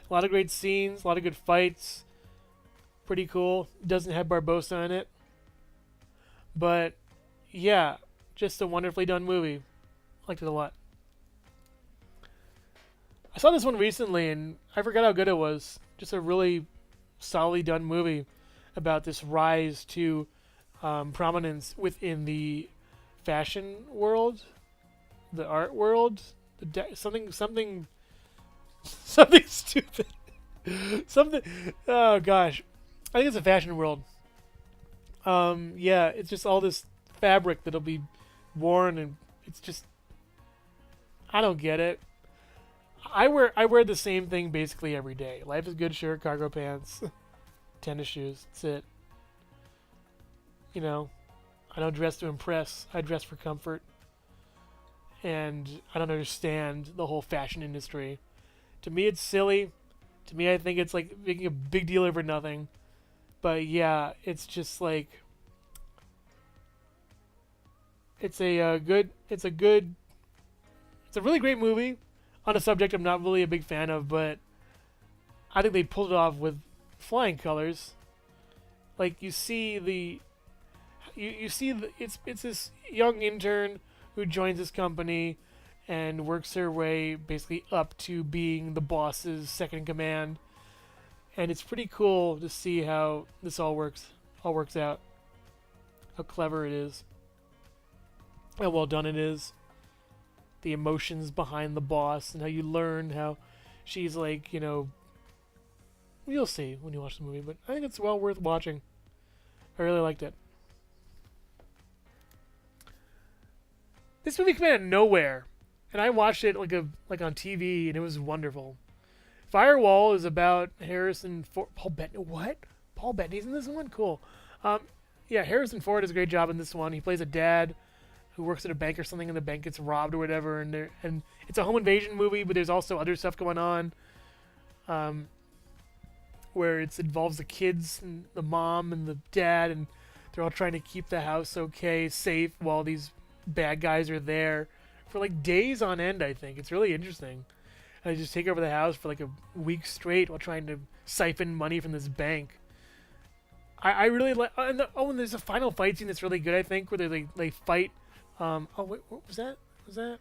A lot of great scenes, a lot of good fights. Pretty cool. Doesn't have Barbosa in it. But, yeah, just a wonderfully done movie. Liked it a lot. I saw this one recently, and I forgot how good it was. Just a really solidly done movie about this rise to prominence within the fashion world, the art world, something stupid, something. Oh gosh, I think it's a fashion world. Yeah, it's just all this fabric that'll be worn, and it's just I don't get it. I wear the same thing basically every day. Life is good shirt, cargo pants, tennis shoes. That's it. You know, I don't dress to impress. I dress for comfort. And I don't understand the whole fashion industry. To me, it's silly. To me, I think it's like making a big deal over nothing. But yeah, it's just like it's a really great movie on a subject I'm not really a big fan of, but I think they pulled it off with flying colors. Like you see it's this young intern who joins this company and works her way basically up to being the boss's second in command. And it's pretty cool to see how this all works out. How clever it is. How well done it is. The emotions behind the boss and how you learn how she's like, you'll see when you watch the movie, but I think it's well worth watching. I really liked it. This movie came out of nowhere, and I watched it like on TV, and it was wonderful. Firewall is about Harrison Ford. Paul Bettany. What? Paul Bettany's in this one? Cool. Yeah, Harrison Ford does a great job in this one. He plays a dad who works at a bank or something, and the bank gets robbed or whatever, and it's a home invasion movie, but there's also other stuff going on, where it involves the kids and the mom and the dad, and they're all trying to keep the house safe, while these bad guys are there for like days on end. I think it's really interesting. And they just take over the house for like a week straight while trying to siphon money from this bank. I really like. And there's a final fight scene that's really good. I think where they fight. Oh wait, what was that? Was that?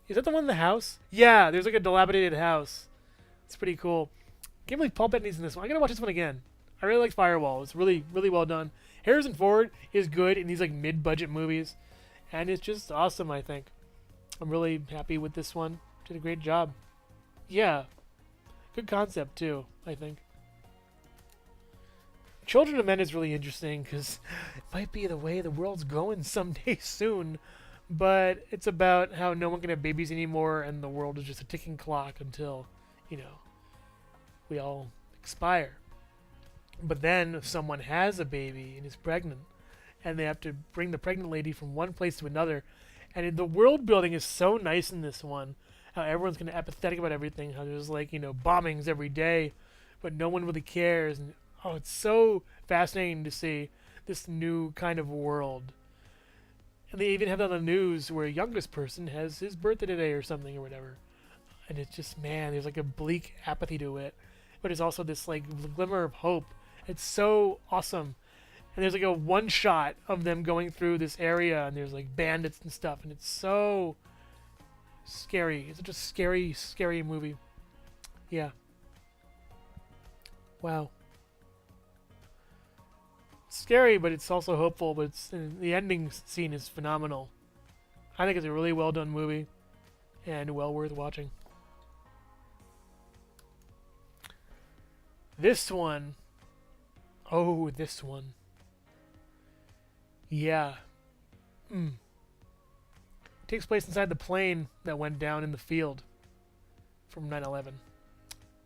Is that the one in the house? Yeah, there's like a dilapidated house. It's pretty cool. Can't believe Paul Bettany's in this one. I gotta watch this one again. I really like Firewall. It's really, really well done. Harrison Ford is good in these like mid-budget movies, and it's just awesome. I think I'm really happy with this one. Did a great job. Yeah, good concept too. I think Children of Men is really interesting because it might be the way the world's going someday soon. But it's about how no one can have babies anymore, and the world is just a ticking clock until, we all expire. But then if someone has a baby and is pregnant, and they have to bring the pregnant lady from one place to another, and the world building is so nice in this one. How everyone's kind of apathetic about everything. How there's bombings every day, but no one really cares. And it's so fascinating to see this new kind of world. And they even have that on the news where a youngest person has his birthday today or something or whatever. And it's just, man, there's like a bleak apathy to it. But there's also this like glimmer of hope. It's so awesome. And there's like a one shot of them going through this area and there's like bandits and stuff. And it's so scary. It's such a scary, scary movie. Yeah. Wow. Scary, but it's also hopeful. But the ending scene is phenomenal. I think it's a really well done movie and well worth watching. This one. Oh, this one. Yeah. Takes place inside the plane that went down in the field from 9/11.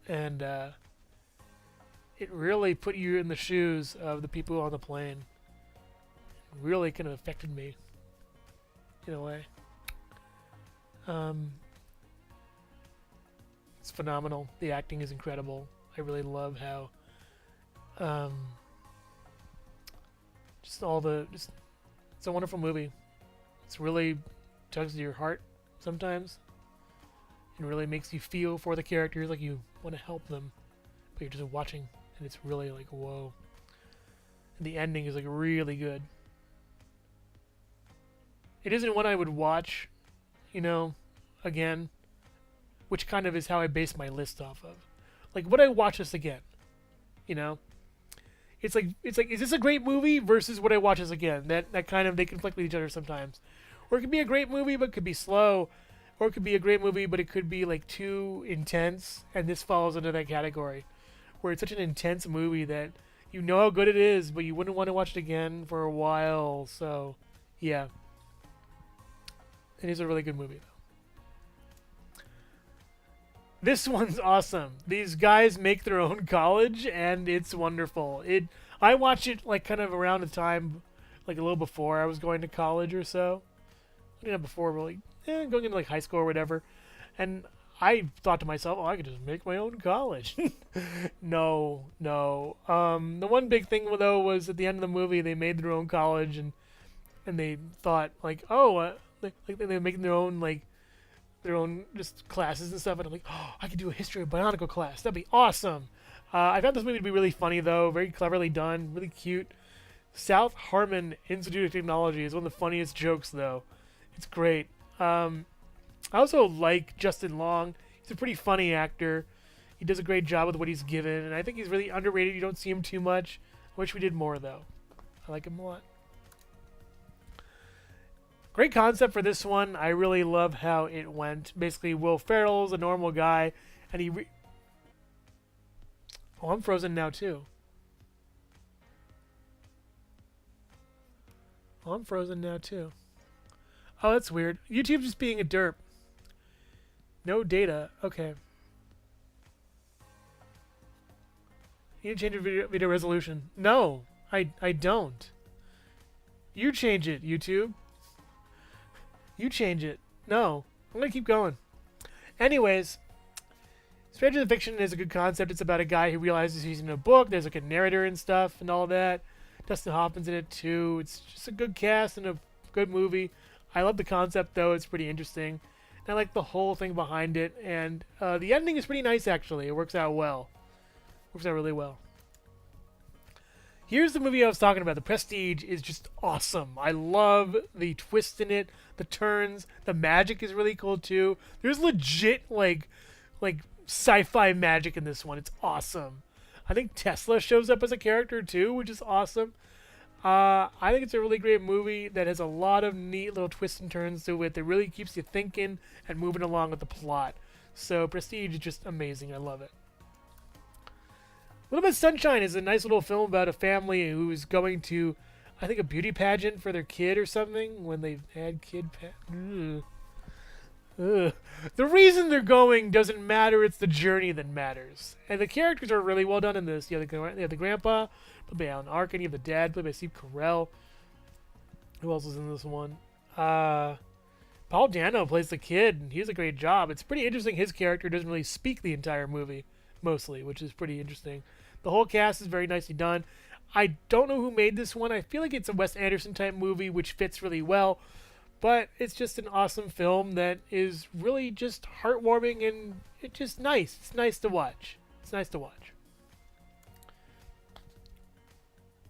And it really put you in the shoes of the people on the plane. It really kind of affected me in a way. It's phenomenal. The acting is incredible. I really love how it's a wonderful movie. It's really tugs at your heart sometimes. It really makes you feel for the characters, like you want to help them, but you're just watching, and it's really like, whoa. And the ending is like really good. It isn't one I would watch, again, which kind of is how I base my list off of. Like, would I watch this again? It's like, is this a great movie versus would I watch this again? That kind of, they conflict with each other sometimes. Or it could be a great movie, but it could be slow. Or it could be a great movie, but it could be like too intense. And this falls into that category, where it's such an intense movie that you know how good it is, but you wouldn't want to watch it again for a while. So, yeah. It is a really good movie, though. This one's awesome. These guys make their own college, and it's wonderful. I watched it like kind of around the time, like a little before I was going to college or so. Before really going into like high school or whatever. And I thought to myself, I could just make my own college. No. The one big thing though was at the end of the movie they made their own college and they thought like, like they were making their own just classes and stuff. And I'm like, I could do a history of Bionicle class. That'd be awesome. I found this movie to be really funny though, very cleverly done, really cute. South Harmon Institute of Technology is one of the funniest jokes though. It's great. I also like Justin Long. He's a pretty funny actor. He does a great job with what he's given, and I think he's really underrated. You don't see him too much. I wish we did more, though. I like him a lot. Great concept for this one. I really love how it went. Basically, Will Ferrell's a normal guy, and he... I'm frozen now, too. I'm frozen now, too. Oh, that's weird. YouTube's just being a derp. No data. Okay. You need to change your video resolution. No, I don't. You change it, YouTube. You change it. No. I'm going to keep going. Anyways, Stranger Than Fiction is a good concept. It's about a guy who realizes he's in a book. There's like a narrator and stuff and all that. Dustin Hoffman's in it too. It's just a good cast and a good movie. I love the concept, though. It's pretty interesting. And I like the whole thing behind it. And the ending is pretty nice, actually. It works out well. Works out really well. Here's the movie I was talking about. The Prestige is just awesome. I love the twist in it, the turns. The magic is really cool, too. There's legit, like sci-fi magic in this one. It's awesome. I think Tesla shows up as a character, too, which is awesome. I think it's a really great movie that has a lot of neat little twists and turns to it that really keeps you thinking and moving along with the plot. So Prestige is just amazing. I love it. Little Bit of Sunshine is a nice little film about a family who's going to, I think, a beauty pageant for their kid or something when they've had the reason they're going doesn't matter. It's the journey that matters. And the characters are really well done in this. You have the grandpa, played by Alan Arkin. You have the dad, played by Steve Carell. Who else is in this one? Paul Dano plays the kid, and he does a great job. It's pretty interesting. His character doesn't really speak the entire movie, mostly, which is pretty interesting. The whole cast is very nicely done. I don't know who made this one. I feel like it's a Wes Anderson type movie, which fits really well. But it's just an awesome film that is really just heartwarming and it's just nice. It's nice to watch. It's nice to watch.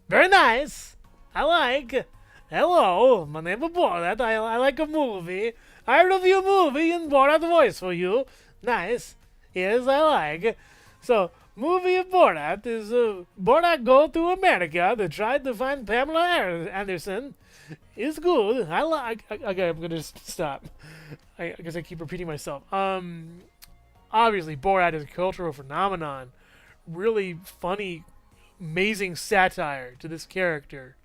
Very nice. I like. Hello, my name is Borat. I like a movie. I review a movie in Borat voice for you. Nice. Yes, I like. So, movie of Borat is Borat go to America to try to find Pamela Anderson. It's good. I like. Okay, I'm gonna just stop. I guess I keep repeating myself. Obviously, Borat is a cultural phenomenon. Really funny, amazing satire to this character.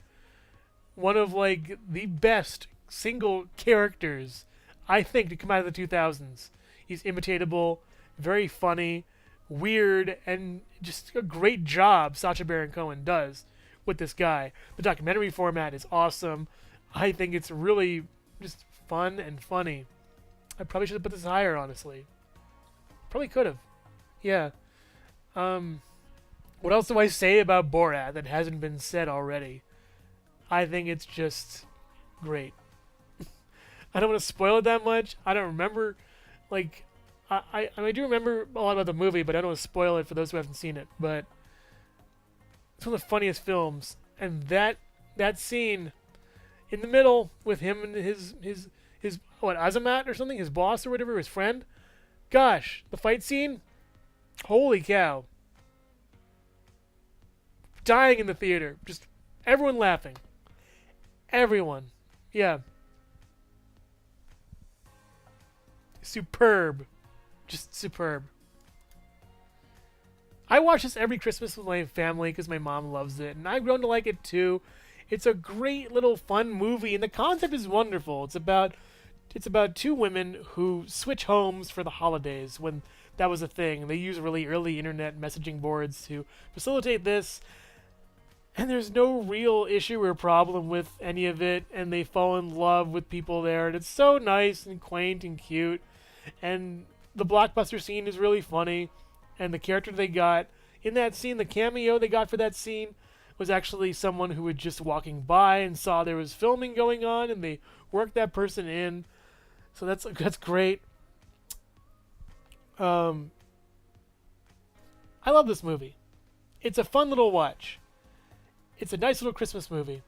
One of like the best single characters I think to come out of the 2000s. He's imitatable, very funny, weird, and just a great job Sacha Baron Cohen does with this guy. The documentary format is awesome. I think it's really just fun and funny. I probably should have put this higher, honestly. Probably could have. Yeah. What else do I say about Borat that hasn't been said already? I think it's just great. I don't want to spoil it that much. I don't remember, like, I do remember a lot about the movie, but I don't want to spoil it for those who haven't seen it. But it's one of the funniest films, and that scene in the middle with him and his what, Azamat or something, his boss or whatever, his friend. Gosh, the fight scene. Holy cow! Dying in the theater, just everyone laughing. Everyone, yeah. Superb. Just superb. I watch this every Christmas with my family because my mom loves it, and I've grown to like it too. It's a great little fun movie, and the concept is wonderful. It's about two women who switch homes for the holidays when that was a thing. They use really early internet messaging boards to facilitate this, and there's no real issue or problem with any of it, and they fall in love with people there, and it's so nice and quaint and cute. And the blockbuster scene is really funny, and the character they got in that scene, the cameo they got for that scene, was actually someone who was just walking by and saw there was filming going on, and they worked that person in. So that's great. I love this movie. It's a fun little watch. It's a nice little Christmas movie,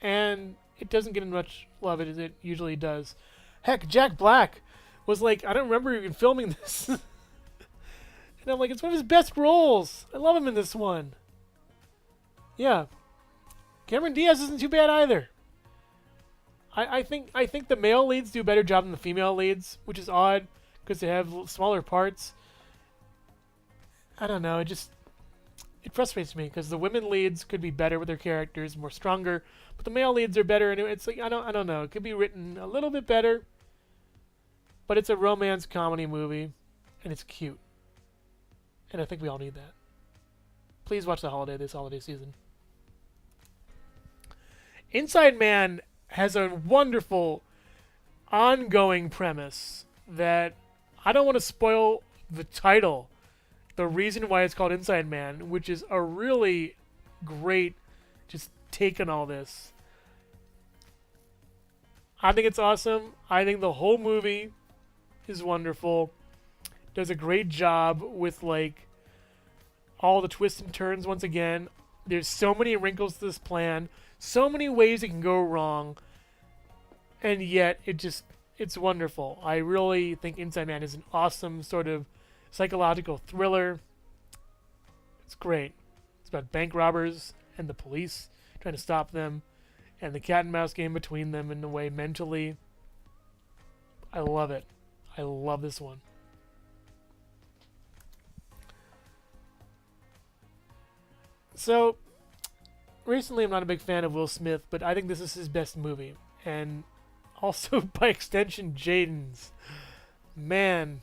and it doesn't get as much love as it usually does. Heck, Jack Black was like, I don't remember even filming this. And I'm like, it's one of his best roles. I love him in this one. Yeah. Cameron Diaz isn't too bad either. I think the male leads do a better job than the female leads, which is odd because they have smaller parts. I don't know. It frustrates me because the women leads could be better with their characters, more stronger, but the male leads are better, and it's like I don't know. It could be written a little bit better. But it's a romance comedy movie, and it's cute. And I think we all need that. Please watch this holiday season. Inside Man has a wonderful ongoing premise that I don't want to spoil the title, the reason why it's called Inside Man, which is a really great just take on all this. I think it's awesome. I think the whole movie is wonderful. Does a great job with like all the twists and turns once again. There's so many wrinkles to this plan, so many ways it can go wrong, and yet it's wonderful. I really think Inside Man is an awesome sort of psychological thriller. It's great. It's about bank robbers and the police trying to stop them, and the cat and mouse game between them in a way mentally. I love it. I love this one. So, recently I'm not a big fan of Will Smith, but I think this is his best movie. And also, by extension, Jaden's. Man.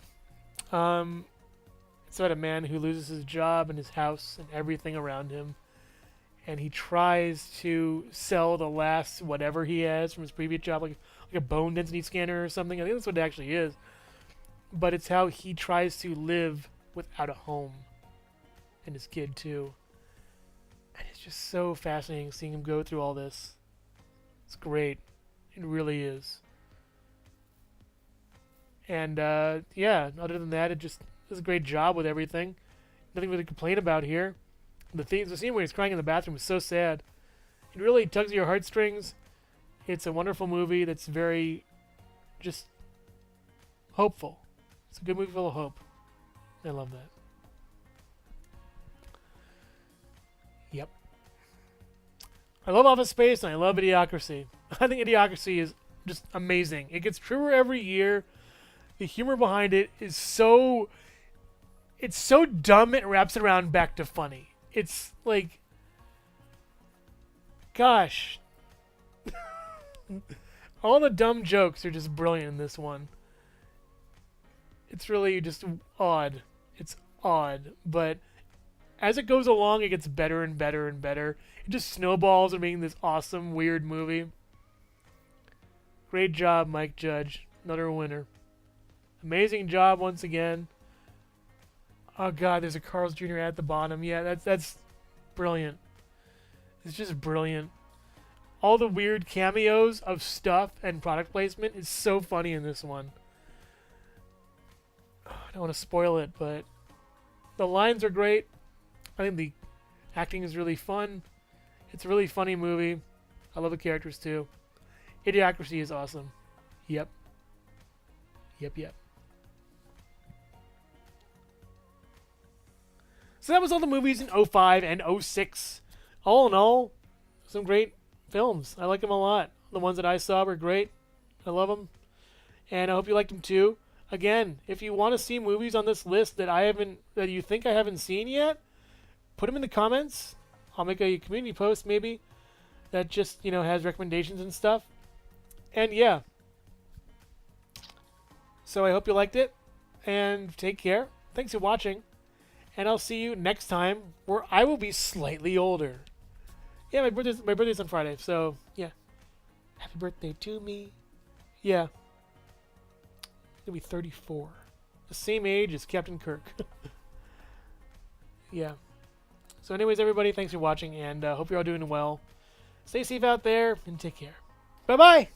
It's about a man who loses his job and his house and everything around him. And he tries to sell the last whatever he has from his previous job, like a bone density scanner or something. I think that's what it actually is. But it's how he tries to live without a home. and his kid too. And it's just so fascinating seeing him go through all this. It's great. It really is. And yeah, other than that, it just does a great job with everything. Nothing really to complain about here. The scene where he's crying in the bathroom is so sad. It really tugs at your heartstrings. It's a wonderful movie that's very just hopeful. It's a good movie full of hope. I love that. Yep. I love Office Space and I love Idiocracy. I think Idiocracy is just amazing. It gets truer every year. The humor behind it is so... It's so dumb it wraps around back to funny. It's like... Gosh. All the dumb jokes are just brilliant in this one. It's really just odd. It's odd. But as it goes along, it gets better and better and better. It just snowballs into making this awesome, weird movie. Great job, Mike Judge. Another winner. Amazing job once again. Oh god, there's a Carl's Jr. at the bottom. Yeah, that's brilliant. It's just brilliant. All the weird cameos of stuff and product placement is so funny in this one. Oh, I don't want to spoil it, but the lines are great. I think the acting is really fun. It's a really funny movie. I love the characters too. Idiocracy is awesome. Yep. Yep. So that was all the movies in 05 and 06. All in all, some great films. I like them a lot. The ones that I saw were great. I love them. And I hope you liked them too. Again, if you want to see movies on this list that you think I haven't seen yet, put them in the comments. I'll make a community post maybe that just, has recommendations and stuff. And yeah. So I hope you liked it. And take care. Thanks for watching. And I'll see you next time where I will be slightly older. Yeah, my birthday's on Friday, so yeah. Happy birthday to me. Yeah. I'll be 34. The same age as Captain Kirk. Yeah. So anyways, everybody, thanks for watching, and hope you're all doing well. Stay safe out there, and take care. Bye-bye!